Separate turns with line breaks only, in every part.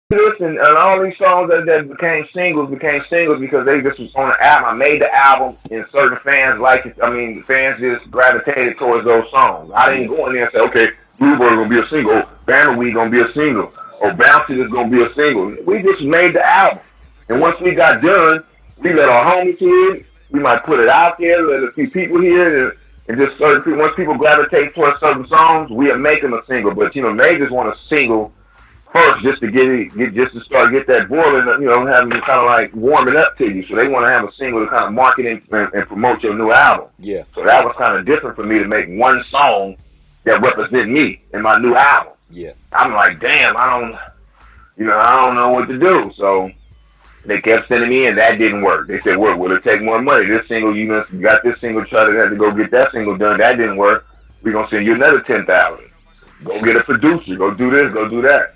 this and all these songs that became singles because they just was on the album. I made the album and certain fans liked it. I mean, fans just gravitated towards those songs. I didn't go in there and say, okay, Bluebird gonna be a single, Bannerweed gonna be a single, or Bouncy is gonna be a single. We just made the album. And once we got done, we let our homies hear it. We might put it out there, let a few people hear it, and just certain people, once people gravitate towards certain songs, we'll make them a single. But, they just want a single first just to just to start get that boiling, having to kind of like warm it up to you. So they want to have a single to kind of market and promote your new album.
Yeah.
So that was kind of different for me to make one song that represent me in my new album.
Yeah.
I'm like, damn, I don't know what to do. So they kept sending me in. That didn't work. They said, "Will it take more money? This single, you got this single. Had to go get that single done. That didn't work. We're gonna send you another 10,000. Go get a producer. Go do this. Go do that."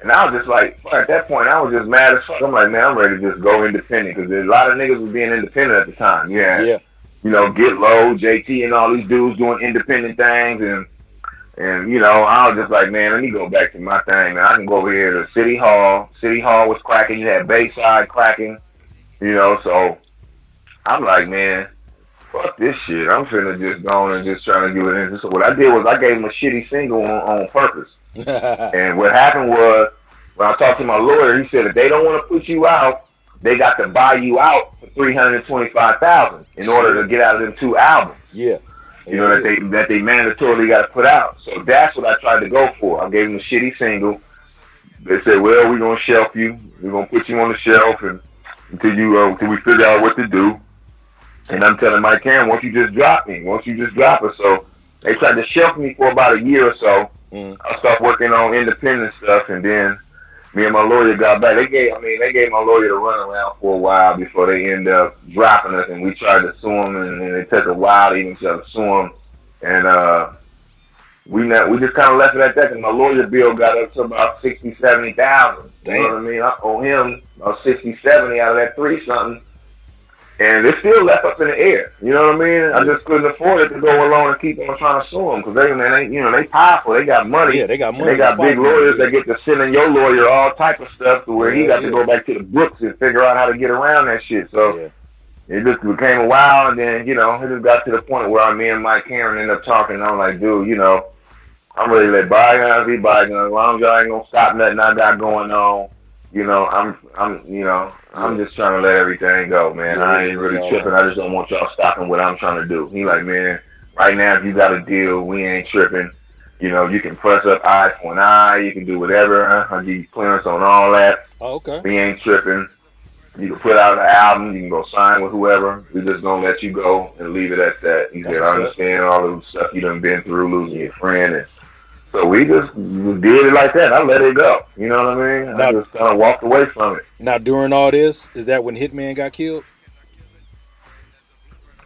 And I was just like, at that point, I was just mad as fuck. I'm like, man, I'm ready to just go independent because a lot of niggas was being independent at the time. Yeah. Get Low, JT, and all these dudes doing independent things, and I was just like, man, let me go back to my thing. Man, I can go over here to City Hall. City Hall was cracking. You had Bayside cracking. So I'm like, man, fuck this shit. I'm finna just go on and just trying to give it in. So what I did was I gave him a shitty single on purpose. And what happened was, when I talked to my lawyer, he said if they don't want to put you out, they got to buy you out for $325,000 in order to get out of them 2 albums.
Yeah.
That they mandatorily got to put out. So that's what I tried to go for. I gave them a shitty single. They said, well, we're gonna shelf you. We're gonna put you on the shelf until we figure out what to do. And I'm telling Mike Cameron, once you just drop it. So they tried to shelf me for about a year or so. I started working on independent stuff, and then me and my lawyer got back. They gave my lawyer the runaround for a while before they ended up dropping us, and we tried to sue them, and it took a while to even try to sue them. And we just kind of left it at that, because my lawyer bill got up to about $60,000-$70,000. You know what I mean? I owe him about $60,000-$70,000 out of that 3-something. And it still left us in the air. You know what I mean? I just couldn't afford it to go along and keep on trying to sue them because they powerful. They got money.
Yeah, they got money.
They got big lawyers that get to send in your lawyer all type of stuff to where he got to go back to the books and figure out how to get around that shit. So it just became a while, and then it just got to the point where me and Mike Cameron ended up talking. And I'm like, dude, I'm ready to let bygones be bygones. As long as y'all ain't gonna stop nothing I got going on. I'm just trying to let everything go, man. I ain't really tripping. I just don't want y'all stopping what I'm trying to do. He like, man, right now if you got a deal, we ain't tripping. You can press up eye for an eye. You can do whatever. I'll give you clearance on all that.
Oh, okay.
We ain't tripping. You can put out an album. You can go sign with whoever. We just gonna let you go and leave it at that. He said, I understand all the stuff you done been through, losing your friend, and so we just did it like that. I let it go. You know what I mean? I just kind of walked away from it.
Now, during all this, is that when Hitman got killed?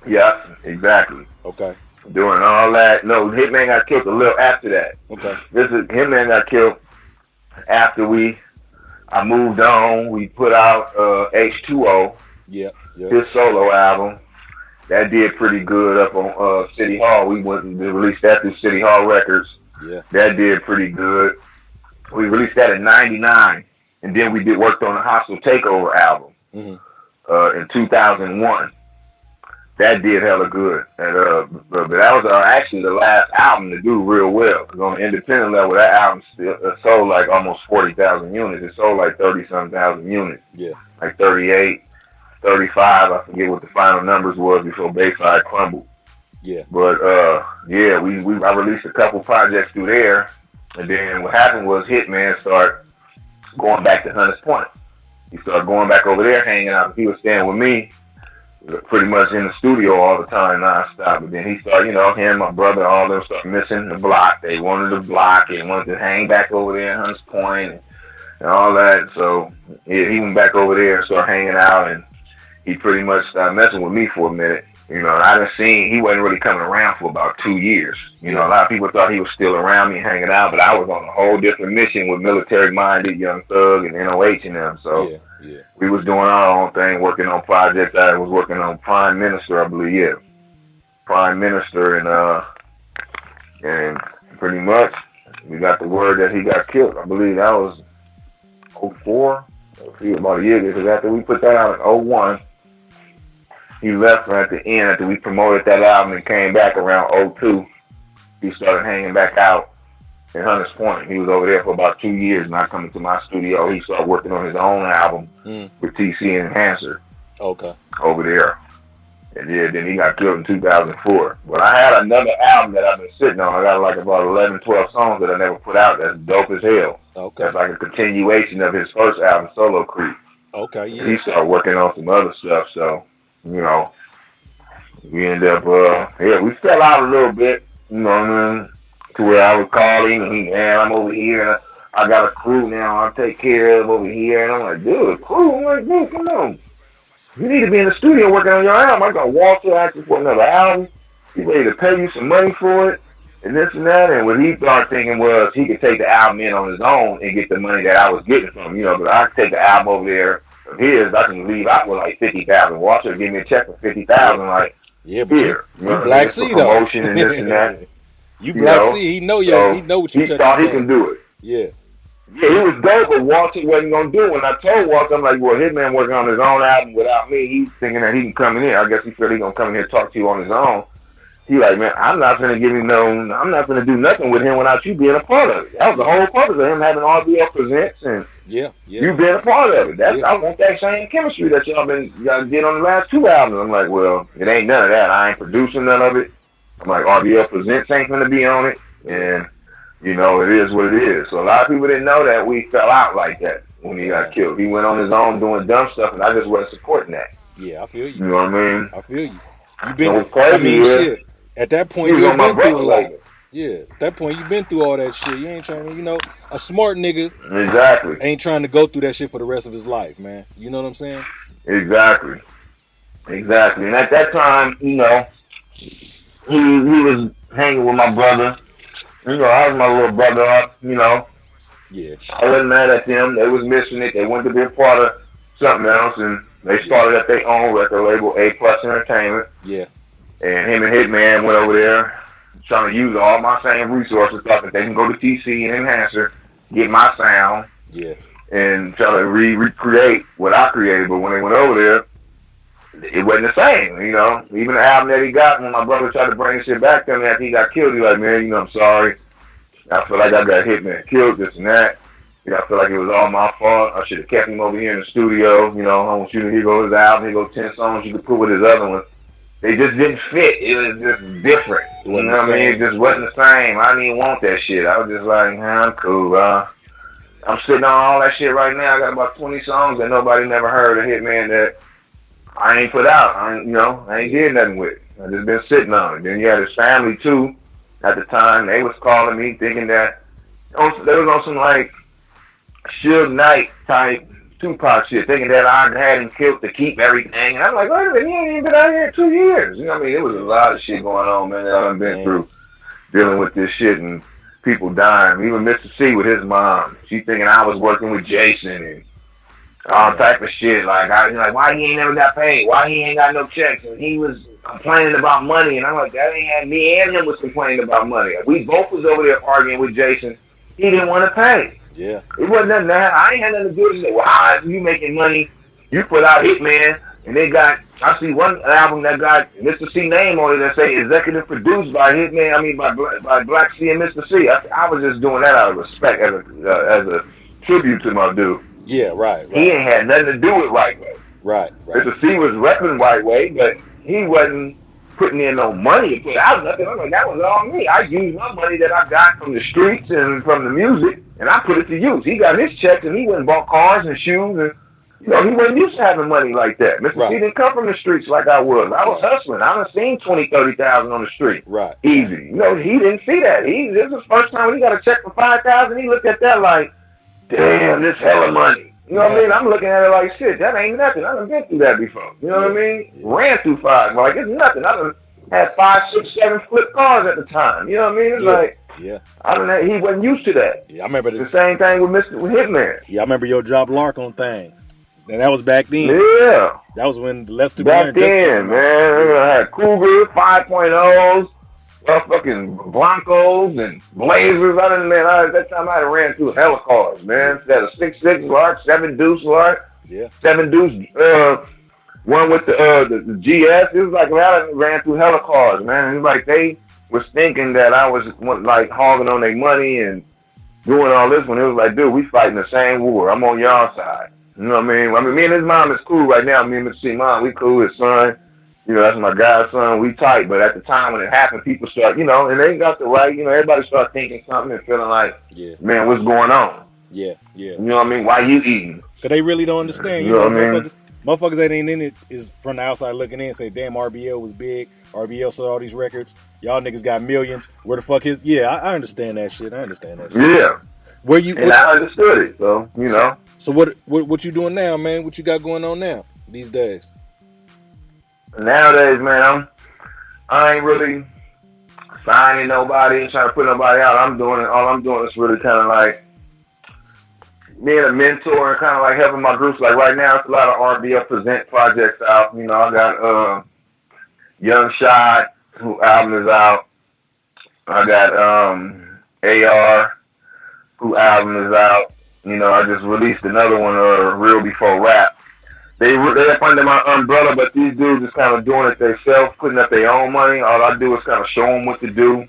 Yeah, exactly.
Okay.
During all that, no, Hitman got killed a little after that.
Okay.
Hitman got killed after I moved on. We put out H2O,
his
solo album. That did pretty good up on City Hall. We went and released that through City Hall Records.
Yeah.
That did pretty good. We released that in '99, and then we worked on the Hostile Takeover album in 2001. That did hella good. And, but that was actually the last album to do real well. Because on the independent level, that album still sold like almost 40,000 units. It sold like 30-something thousand units.
Yeah.
Like 38, 35. I forget what the final numbers was before Bayside crumbled.
Yeah.
But I released a couple projects through there, and then what happened was Hitman started going back to Hunters Point. He started going back over there, hanging out. He was staying with me, pretty much in the studio all the time, nonstop. But then he started, him, my brother, all of them started missing the block. They wanted the block and wanted to hang back over there in Hunters Point and all that. So he went back over there and started hanging out, and he pretty much started messing with me for a minute. I done seen he wasn't really coming around for about 2 years. A lot of people thought he was still around me hanging out, but I was on a whole different mission with military-minded Young Thug and NOH and them. So we was doing our own thing, working on projects. I was working on Prime Minister, I believe, Prime Minister, and pretty much we got the word that he got killed. I believe that was '04. About a year ago, because after we put that out in '01, he left at the end after we promoted that album and came back around '02. He started hanging back out in Hunters Point. He was over there for about 2 years, not coming to my studio. He started working on his own album with TC and Enhancer.
Okay.
Over there. And yeah, then he got killed in 2004. But I had another album that I've been sitting on. I got like about 11, 12 songs that I never put out. That's dope as hell.
Okay.
That's like a continuation of his first album, Solo Creep.
Okay, yeah.
He started working on some other stuff, so, you know, we ended up, we fell out a little bit, you know what I mean, to where I would call him, and I'm over here, and I got a crew now I'll take care of over here, and I'm like, dude, crew? I'm like, dude, come on. You need to be in the studio working on your album. I got Walter asking for another album. He's ready to pay you some money for it, and this and that. And what he started thinking was he could take the album in on his own and get the money that I was getting from him. You know, but I could take the album over there of his. I can leave out with like $50,000. Walter give me a check for $50,000. Like,
yeah, but
here,
you Black C though.
Promotion and this and that.
You Black C. He know you. So he know what you.
He thought he can do it.
Yeah.
Yeah, he was dope, but Walter wasn't going to do it. When I told Walter, I'm like, well, Hitman working on his own album without me. He's thinking that he can come in here. I guess he felt he going to come in here and talk to you on his own. He like, man, I'm not going to give him I'm not going to do nothing with him without you being a part of it. That was the whole purpose of him having R.B.L. Presents and you being a part of it. I want that same chemistry that y'all did on the last two albums. I'm like, well, it ain't none of that. I ain't producing none of it. I'm like, R.B.L. Presents ain't going to be on it. And you know, it is what it is. So a lot of people didn't know that we fell out like that when he got killed. He went on his own doing dumb stuff, and I just wasn't supporting that.
Yeah, I feel you.
You know what I mean?
I feel you. You been, shit. At that point, you've been through a lot. Yeah, at that point, you've been through all that shit. You ain't trying to, you know, a smart nigga ain't trying to go through that shit for the rest of his life, man. You know what I'm saying?
Exactly. And at that time, you know, he was hanging with my brother. You know, I was my little brother up, you know.
Yeah.
I wasn't mad at them. They was missing it. They wanted to be a part of something else, and they started at their own record label, A+ Entertainment.
Yeah.
And him and Hitman went over there trying to use all my same resources, thought that they can go to TC and Enhancer, get my sound, and try to recreate what I created. But when they went over there, it wasn't the same, you know. Even the album that he got, when my brother tried to bring shit back to me after he got killed, he was like, man, you know, I'm sorry. I feel like I got Hitman killed, this and that. You know, I feel like it was all my fault. I should have kept him over here in the studio. You know, I want you to hear go his album, here go 10 songs you could put with his other ones. They just didn't fit. It was just different. You know what I mean? It just wasn't the same. I didn't even want that shit. I was just like, I'm cool, I'm sitting on all that shit right now. I got about 20 songs that nobody never heard of Hitman that I ain't put out. I ain't did nothing with it. I just been sitting on it. Then you had his family too. At the time, they was calling me thinking that they was on some like Suge Knight type Tupac shit, thinking that I had him killed to keep everything. And I'm like, wait a minute, he ain't even been out here in 2 years. You know what I mean? It was a lot of shit going on, man, that I've been through dealing with this shit and people dying. Even Mr. C with his mom, she thinking I was working with Jason and all type of shit. Like, why he ain't never got paid? Why he ain't got no checks? And he was complaining about money. And I'm like, that ain't had me and him was complaining about money. We both was over there arguing with Jason. He didn't want to pay.
Yeah.
It wasn't nothing that. I ain't had nothing to do with it. Well, how you making money? You put out Hitman, and they got, I see one album that got Mr. C name on it that say executive produced by Hitman, by Black C and Mr. C. I was just doing that out of respect as a tribute to my dude.
Yeah, right.
He ain't had nothing to do with Right Way.
Right.
Mr. C was repping Right Way, but he wasn't putting in no money to put out nothing. I'm like, that was all me. I used my money that I got from the streets and from the music, and I put it to use. He got his checks, and he went and bought cars and shoes, and you know, he wasn't used to having money like that. Mr. C didn't come from the streets like I was. I was hustling. I done seen 20, 30,000 on the street.
Right.
Easy. You know, he didn't see that. This was the first time when he got a check for 5,000. He looked at that like, damn, this hella money. You know what I mean? I'm looking at it like, shit, that ain't nothing. I done been through that before. You know what I mean? Ran through 5. Like, it's nothing. I done had 5, 6, 7 flip cars at the time. You know what I mean? It's like, he wasn't used to that.
Yeah, I remember
the same thing with Hitman.
Yeah, I remember your drop Lark on things. And that was back then.
Yeah.
That was when Lester
back then, man. I had Cougar, 5.0s, fucking Broncos and Blazers. At that time I ran through hella cars, man. Had a 6.6 large, 7 deuce large, 7 deuce. One with the GS. It was like I ran through hella cars, man. It was like they was thinking that I was like hogging on their money and doing all this when it was like, dude, we fighting the same war. I'm on y'all side. You know what I mean? Me and his mom is cool right now. Me and Mr. Mom, we cool. His son, that's my godson. We tight. But at the time when it happened, people start, and they got the right. Everybody start thinking something and feeling like, man, what's going on?
Yeah.
You know what I mean? Why you eating?
Because they really don't understand.
You know what I mean?
Motherfuckers that ain't in it is from the outside looking in, say, damn, R.B.L was big. R.B.L sold all these records. Y'all niggas got millions. Where the fuck is? Yeah, I understand that shit.
Yeah. I understood it. So,
So what you doing now, man? What you got going on now these days?
Nowadays, man, I ain't really signing nobody and trying to put nobody out. All I'm doing is really kind of like being a mentor and kind of like helping my groups. Like right now, it's a lot of R.B.L present projects out. I got Young Shot, who album is out. I got AR, who album is out. I just released another one, Real Before Rap. They're up under my umbrella, but these dudes is kind of doing it themselves, putting up their own money. All I do is kind of show them what to do,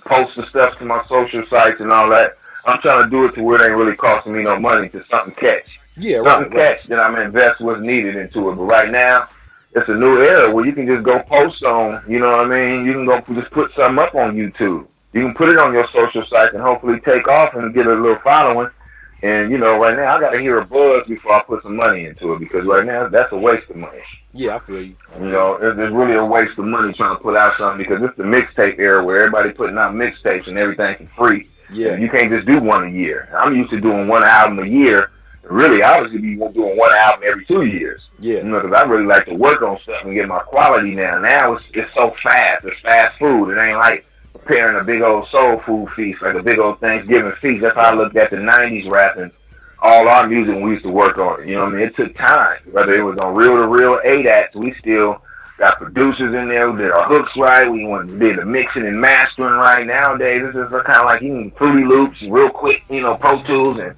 post the stuff to my social sites and all that. I'm trying to do it to where it ain't really costing me no money, to something catch.
Yeah, right.
Catch, then I'm invest what's needed into it. But right now, it's a new era where you can just go post on, you know what I mean? You can go just put something up on YouTube. You can put it on your social site and hopefully take off and get a little following. And, right now I got to hear a buzz before I put some money into it, because right now that's a waste of money.
Yeah, I feel you.
It's really a waste of money trying to put out something, because it's the mixtape era where everybody putting out mixtapes and everything for free.
Yeah.
You can't just do one a year. I'm used to doing one album a year. Really, I was going to be doing one album every 2 years.
Yeah.
Because I really like to work on stuff and get my quality now. Now it's so fast. It's fast food. It ain't like preparing a big old soul food feast, like a big old Thanksgiving feast. That's how I looked at the 90s rap and all our music when we used to work on it. You know what I mean? It took time. Whether it was on reel-to-reel 8-acts, we still got producers in there who did our hooks right. We did the mixing and mastering right. Nowadays, this is kind of like you can Fruity Loops real quick, Pro Tools, and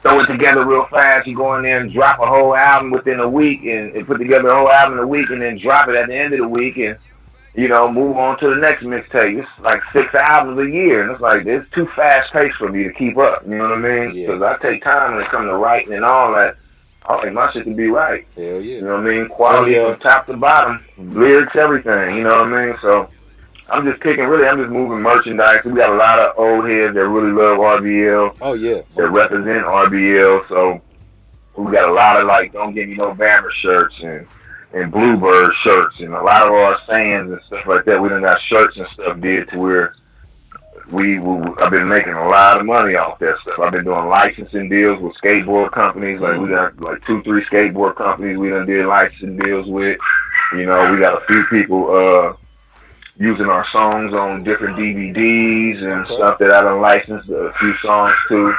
throw it together real fast. You go in there and drop a whole album within a week and put together a whole album in a week and then drop it at the end of the week and, move on to the next mixtape. It's like 6 albums a year. And it's like, it's too fast paced for me to keep up. You know what I mean? Because I take time when it comes to writing and all that. I like my shit to be right.
Hell yeah.
You know what I mean? Quality from top to bottom. Lyrics, everything. You know what I mean? So I'm just moving merchandise. We got a lot of old heads that really love R.B.L.
Oh, yeah.
That represent R.B.L. So we got a lot of, like, Don't Give Me No Bammer shirts and Bluebird shirts and a lot of our sayings and stuff like that. We done got shirts and stuff did to where I've been making a lot of money off that stuff. I've been doing licensing deals with skateboard companies. Like we got like 2-3 skateboard companies we done did licensing deals with. We got a few people using our songs on different DVDs and stuff that I done licensed a few songs to.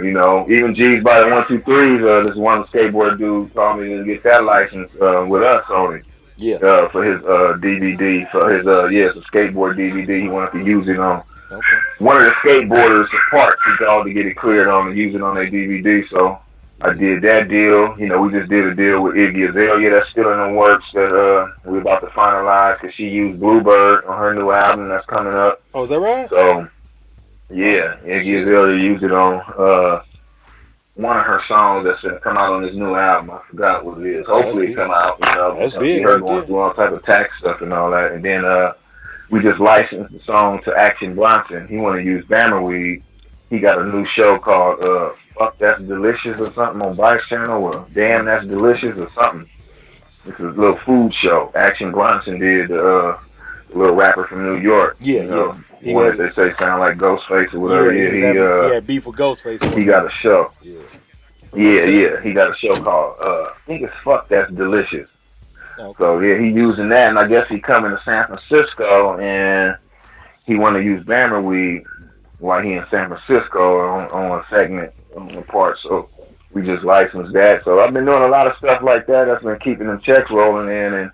Even G's by the 1-2-3s, this one skateboard dude called me to get that license with us on it.
Yeah.
For his DVD, for his it's a skateboard DVD he wanted to use it on.
Okay.
One of the skateboarders' parts he called to get it cleared on and use it on their DVD, so I did that deal. We just did a deal with Iggy Azalea that's still in the works that we're about to finalize, because she used Bluebird on her new album that's coming up.
Oh, is that right?
So, yeah, Iggy Azalea used it on one of her songs that's going to come out on this new album. I forgot what it is. Hopefully it come out.
That's big.
Her going through all type of tax stuff and all that. And then we just licensed the song to Action Bronson. He want to use Bammer Weed. He got a new show called Fuck That's Delicious or something on Vice Channel, or Damn That's Delicious or something. It's a little food show. Action Bronson did the little rapper from New York.
Yeah.
What they say sound like Ghostface or whatever.
He had beef with Ghostface.
He got a show.
Yeah.
He got a show called I think it's Fuck That's Delicious.
Okay.
So he using that, and I guess he coming to San Francisco and he want to use Bammer Weed while he in San Francisco on a segment on the part. So we just licensed that. So I've been doing a lot of stuff like that. That's been keeping them checks rolling in, and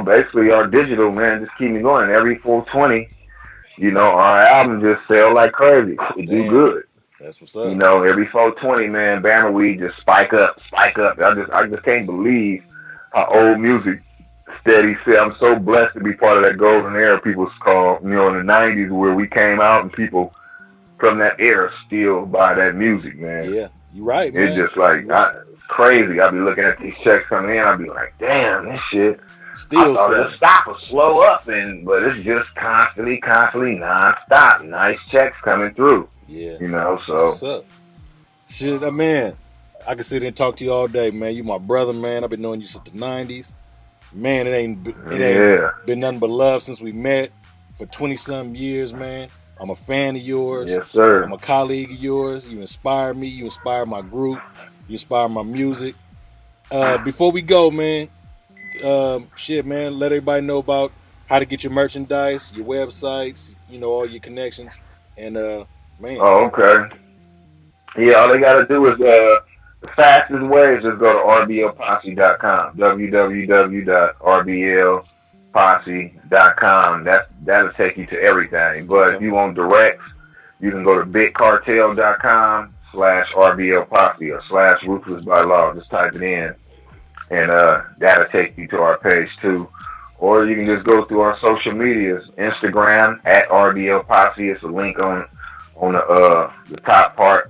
basically our digital, man, just keep me going. Every 420, our album just sell like crazy. It do good.
That's what's up.
Every 420, man, Bama Weed just spike up. I just can't believe how old music steady said. I'm so blessed to be part of that golden era people call, in the 90s where we came out and people from that era still buy that music, man.
Yeah, you're right, man.
It's just like crazy. I'll be looking at these checks coming in. I'll be like, damn, this shit.
Still
I thought it'd stop or slow up, but it's just constantly nonstop. Nice checks coming through.
Yeah.
So.
What's up? Shit, man. I can sit here and talk to you all day, man. You my brother, man. I've been knowing you since the 90s. Man, it ain't been nothing but love since we met for 20-something years, man. I'm a fan of yours.
Yes, sir.
I'm a colleague of yours. You inspire me. You inspire my group. You inspire my music. Before we go, man, man, let everybody know about how to get your merchandise, your websites, all your connections. And, man.
Oh, okay. Yeah, all they got to do is, the fastest way is just go to RBLPosse.com, www.RBLPosse.com. That'll take you to everything. But if you want directs, you can go to bitcartel.com/RBLPosse or /Ruthless by Law. Just type it in, and that'll take you to our page too. Or you can just go through our social medias, Instagram @RBLPosse. It's a link on the top part,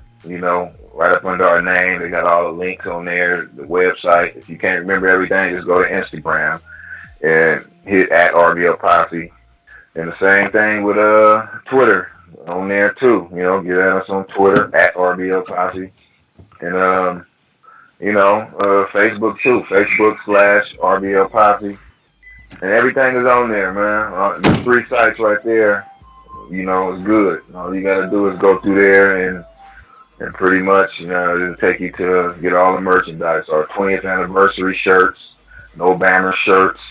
right up under our name. They got all the links on there, the website. If you can't remember everything, just go to Instagram and hit @RBLPosse. And the same thing with Twitter on there too. Get at us on Twitter @RBLPosse. And Facebook too. Facebook /RBLPosse. And everything is on there, man. The 3 sites right there, is good. All you gotta do is go through there and pretty much, it'll take you to get all the merchandise. Our 20th anniversary shirts, no banner shirts,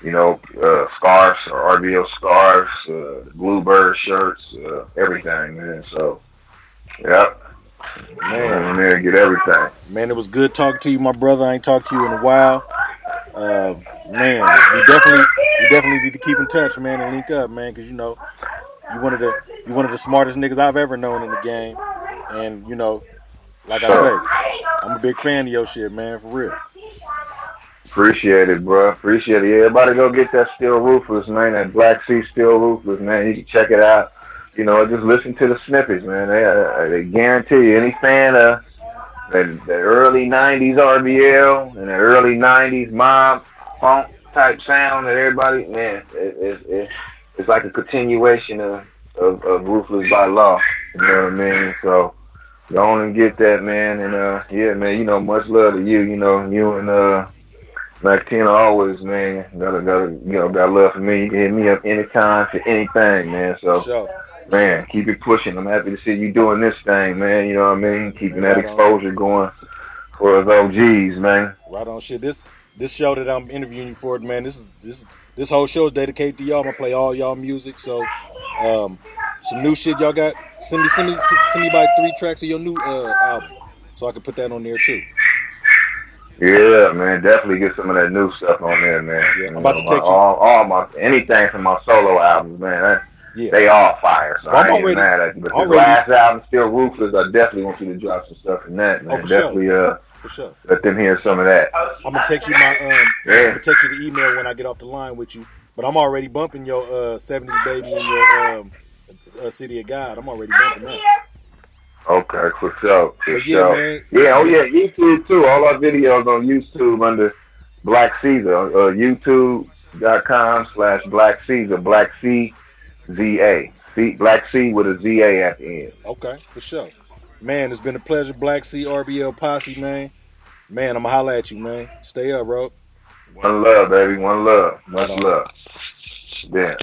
scarves, or RBL scarves, Bluebird shirts, everything, man. So, yep.
Man,
I'm there to get everything.
Man, it was good talking to you, my brother. I ain't talked to you in a while. Man, we definitely need to keep in touch, man, and link up, man, because you one of the smartest niggas I've ever known in the game. And, like I say, I'm a big fan of your shit, man, for real.
Appreciate it, bro. Appreciate it. Yeah, everybody go get that Still Ruthless, man. That Black Sea Still Ruthless, man. You can check it out. Just listen to the snippets, man. They guarantee you, any fan of the early 90s R.B.L. and the early 90s mob funk type sound that everybody, man, it's like a continuation of Ruthless by Law. You know what I mean? So, go on and get that, man. And, yeah, man, much love to you. You and Mactina always, man, got love for me. You can hit me up anytime for anything, man. So,
sure.
Man, keep it pushing. I'm happy to see you doing this thing, man. You know what I mean? Keeping that exposure going for us OGs, man.
Right on, shit. This show that I'm interviewing you for, man, this whole show is dedicated to y'all. I'm gonna play all y'all music. So, some new shit y'all got. Send me about 3 tracks of your new album, so I can put that on there too.
Yeah, man, definitely get some of that new stuff on there, man.
Yeah, I'm about to text you.
All my anything from my solo albums, man. They all fire, so I ain't mad at you. But the last album, Still Ruthless, I definitely want you to drop some stuff in that, man.
For
definitely,
sure. For sure.
Let them hear some of that.
I'm gonna text you I'm gonna text you the email when I get off the line with you. But I'm already bumping your 70s Baby and your City of God. I'm already bumping that.
Okay, for sure.
Man.
Yeah, YouTube too. All our videos on YouTube under Black Caesar. YouTube.com/Black Caesar. Black C ZA. Black C with a ZA at the end.
Okay, for sure. Man, it's been a pleasure, Black C, R.B.L. Posse, man. Man, I'm gonna holla at you, man. Stay up, bro.
One love, baby. One love. Much love. Yeah.